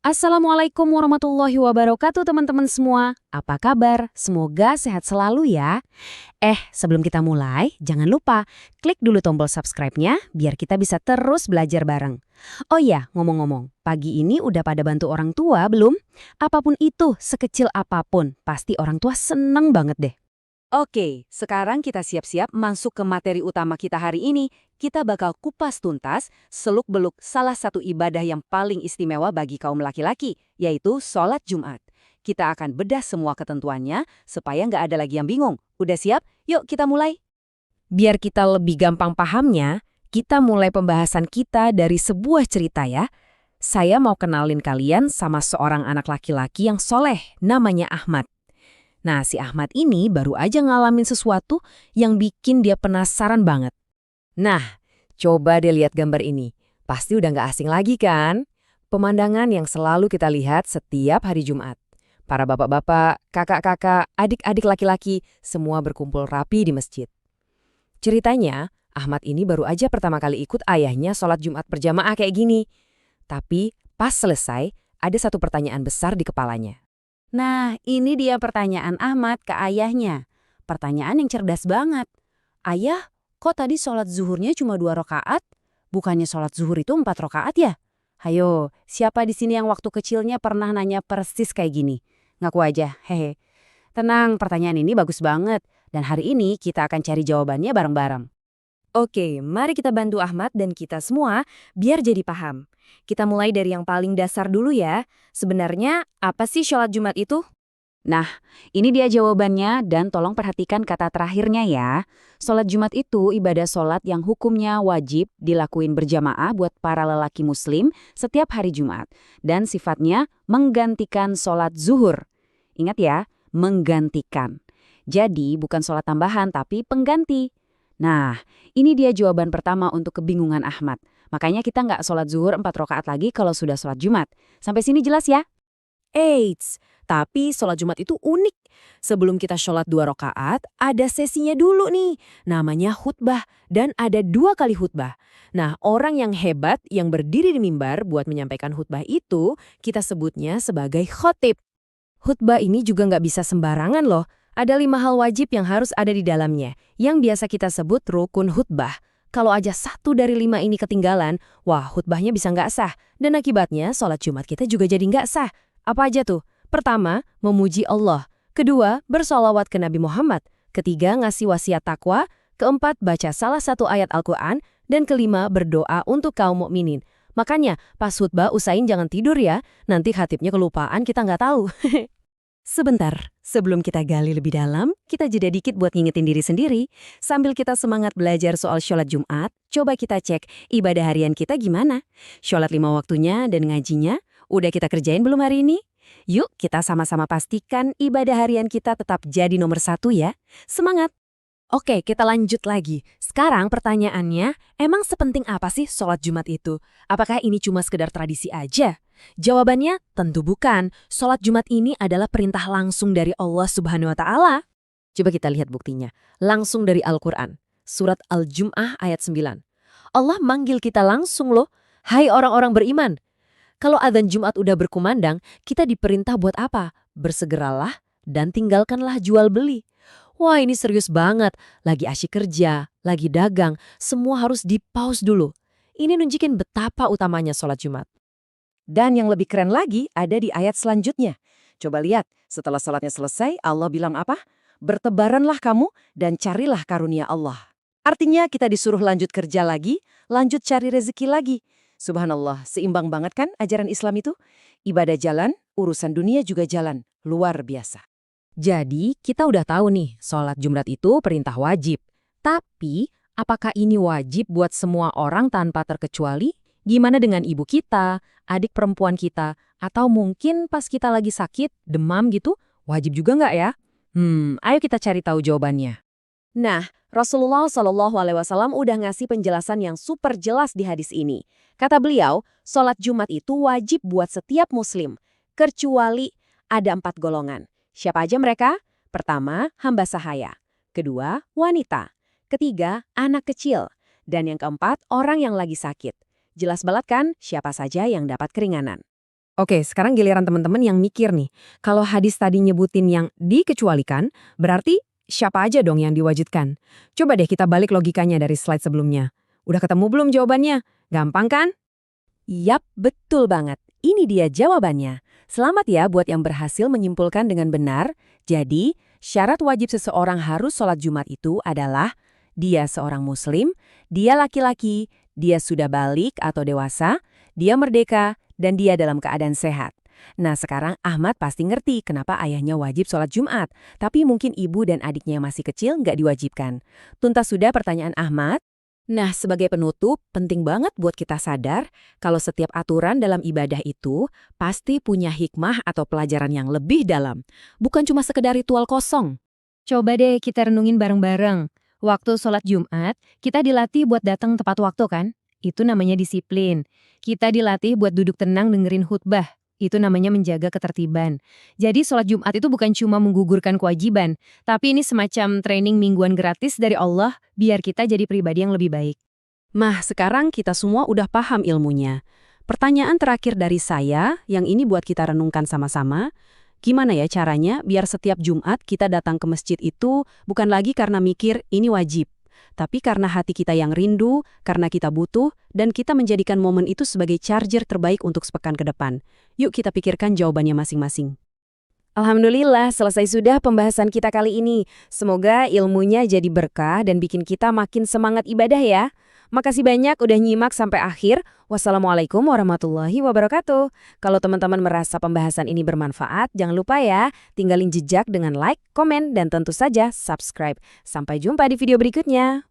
Assalamualaikum warahmatullahi wabarakatuh teman-teman semua. Apa kabar? Semoga sehat selalu ya. Sebelum kita mulai, jangan lupa klik dulu tombol subscribe-nya biar kita bisa terus belajar bareng. Oh iya, ngomong-ngomong, pagi ini udah pada bantu orang tua belum? Apapun itu, sekecil apapun, pasti orang tua seneng banget deh. Oke, sekarang kita siap-siap masuk ke materi utama kita hari ini. Kita bakal kupas tuntas, seluk-beluk salah satu ibadah yang paling istimewa bagi kaum laki-laki, yaitu sholat Jumat. Kita akan bedah semua ketentuannya, supaya nggak ada lagi yang bingung. Udah siap? Yuk kita mulai. Biar kita lebih gampang pahamnya, kita mulai pembahasan kita dari sebuah cerita ya. Saya mau kenalin kalian sama seorang anak laki-laki yang soleh, namanya Ahmad. Nah, si Ahmad ini baru aja ngalamin sesuatu yang bikin dia penasaran banget. Nah, coba deh lihat gambar ini. Pasti udah nggak asing lagi kan? Pemandangan yang selalu kita lihat setiap hari Jumat. Para bapak-bapak, kakak-kakak, adik-adik laki-laki, semua berkumpul rapi di masjid. Ceritanya, Ahmad ini baru aja pertama kali ikut ayahnya sholat Jumat berjamaah kayak gini. Tapi pas selesai, ada satu pertanyaan besar di kepalanya. Nah, ini dia pertanyaan Ahmad ke ayahnya. Pertanyaan yang cerdas banget. Ayah, kok tadi sholat zuhurnya cuma 2 rakaat? Bukannya sholat zuhur itu 4 rakaat ya? Hayo, siapa di sini yang waktu kecilnya pernah nanya persis kayak gini? Ngaku aja, hehe. Tenang, pertanyaan ini bagus banget. Dan hari ini kita akan cari jawabannya bareng-bareng. Oke, mari kita bantu Ahmad dan kita semua biar jadi paham. Kita mulai dari yang paling dasar dulu ya. Sebenarnya, apa sih sholat Jumat itu? Nah, ini dia jawabannya dan tolong perhatikan kata terakhirnya ya. Sholat Jumat itu ibadah sholat yang hukumnya wajib dilakuin berjamaah buat para lelaki muslim setiap hari Jumat. Dan sifatnya menggantikan sholat zuhur. Ingat ya, menggantikan. Jadi bukan sholat tambahan tapi pengganti. Nah, ini dia jawaban pertama untuk kebingungan Ahmad. Makanya kita nggak sholat zuhur 4 rakaat lagi kalau sudah sholat Jumat. Sampai sini jelas ya? Eits, tapi sholat Jumat itu unik. Sebelum kita sholat 2 rakaat, ada sesinya dulu nih. Namanya khutbah, dan ada 2 kali khutbah. Nah, orang yang hebat yang berdiri di mimbar buat menyampaikan khutbah itu, kita sebutnya sebagai khotib. Khutbah ini juga nggak bisa sembarangan loh. Ada 5 hal wajib yang harus ada di dalamnya, yang biasa kita sebut rukun khutbah. Kalau aja 1 dari 5 ini ketinggalan, wah khutbahnya bisa nggak sah. Dan akibatnya sholat Jumat kita juga jadi nggak sah. Apa aja tuh? Pertama, memuji Allah. Kedua, bersolawat ke Nabi Muhammad. Ketiga, ngasih wasiat takwa. Keempat, baca salah satu ayat Al-Quran. Dan kelima, berdoa untuk kaum mukminin. Makanya, pas khutbah usahain jangan tidur ya. Nanti khatibnya kelupaan kita nggak tahu. Sebentar, sebelum kita gali lebih dalam, kita jeda dikit buat ngingetin diri sendiri. Sambil kita semangat belajar soal sholat Jumat, coba kita cek ibadah harian kita gimana. Sholat 5 waktunya dan ngajinya, udah kita kerjain belum hari ini? Yuk kita sama-sama pastikan ibadah harian kita tetap jadi nomor 1 ya. Semangat! Oke, kita lanjut lagi. Sekarang pertanyaannya, emang sepenting apa sih sholat Jumat itu? Apakah ini cuma sekedar tradisi aja? Jawabannya tentu bukan. Sholat Jumat ini adalah perintah langsung dari Allah Subhanahu wa Ta'ala. Coba kita lihat buktinya. Langsung dari Al-Quran. Surat Al-Jum'ah ayat 9. Allah manggil kita langsung loh. Hai orang-orang beriman. Kalau adzan Jumat udah berkumandang, kita diperintah buat apa? Bersegeralah dan tinggalkanlah jual beli. Wah ini serius banget. Lagi asyik kerja, lagi dagang, semua harus di-pause dulu. Ini nunjukin betapa utamanya sholat Jumat. Dan yang lebih keren lagi ada di ayat selanjutnya. Coba lihat, setelah sholatnya selesai, Allah bilang apa? Bertebaranlah kamu dan carilah karunia Allah. Artinya kita disuruh lanjut kerja lagi, lanjut cari rezeki lagi. Subhanallah, seimbang banget kan ajaran Islam itu? Ibadah jalan, urusan dunia juga jalan. Luar biasa. Jadi, kita udah tahu nih, sholat Jumat itu perintah wajib. Tapi, apakah ini wajib buat semua orang tanpa terkecuali? Gimana dengan ibu kita, adik perempuan kita, atau mungkin pas kita lagi sakit, demam gitu, wajib juga nggak ya? Ayo kita cari tahu jawabannya. Nah, Rasulullah SAW udah ngasih penjelasan yang super jelas di hadis ini. Kata beliau, sholat Jumat itu wajib buat setiap muslim, kecuali ada 4 golongan. Siapa aja mereka? Pertama, hamba sahaya. Kedua, wanita. Ketiga, anak kecil. Dan yang keempat, orang yang lagi sakit. Jelas banget kan siapa saja yang dapat keringanan. Oke, sekarang giliran teman-teman yang mikir nih. Kalau hadis tadi nyebutin yang dikecualikan, berarti siapa aja dong yang diwajibkan? Coba deh kita balik logikanya dari slide sebelumnya. Udah ketemu belum jawabannya? Gampang kan? Yap, betul banget. Ini dia jawabannya. Selamat ya buat yang berhasil menyimpulkan dengan benar. Jadi, syarat wajib seseorang harus sholat Jumat itu adalah dia seorang muslim, dia laki-laki, dia sudah balik atau dewasa, dia merdeka, dan dia dalam keadaan sehat. Nah, sekarang Ahmad pasti ngerti kenapa ayahnya wajib sholat Jumat, tapi mungkin ibu dan adiknya yang masih kecil nggak diwajibkan. Tuntas sudah pertanyaan Ahmad? Nah, sebagai penutup, penting banget buat kita sadar kalau setiap aturan dalam ibadah itu pasti punya hikmah atau pelajaran yang lebih dalam. Bukan cuma sekedar ritual kosong. Coba deh kita renungin bareng-bareng. Waktu sholat Jumat, kita dilatih buat datang tepat waktu kan? Itu namanya disiplin. Kita dilatih buat duduk tenang dengerin khutbah. Itu namanya menjaga ketertiban. Jadi sholat Jumat itu bukan cuma menggugurkan kewajiban, tapi ini semacam training mingguan gratis dari Allah biar kita jadi pribadi yang lebih baik. Mah, sekarang kita semua udah paham ilmunya. Pertanyaan terakhir dari saya, yang ini buat kita renungkan sama-sama. Gimana ya caranya biar setiap Jumat kita datang ke masjid itu bukan lagi karena mikir ini wajib, tapi karena hati kita yang rindu, karena kita butuh, dan kita menjadikan momen itu sebagai charger terbaik untuk sepekan ke depan. Yuk kita pikirkan jawabannya masing-masing. Alhamdulillah, selesai sudah pembahasan kita kali ini. Semoga ilmunya jadi berkah dan bikin kita makin semangat ibadah ya. Makasih banyak udah nyimak sampai akhir. Wassalamualaikum warahmatullahi wabarakatuh. Kalau teman-teman merasa pembahasan ini bermanfaat, jangan lupa ya, tinggalin jejak dengan like, komen, dan tentu saja subscribe. Sampai jumpa di video berikutnya.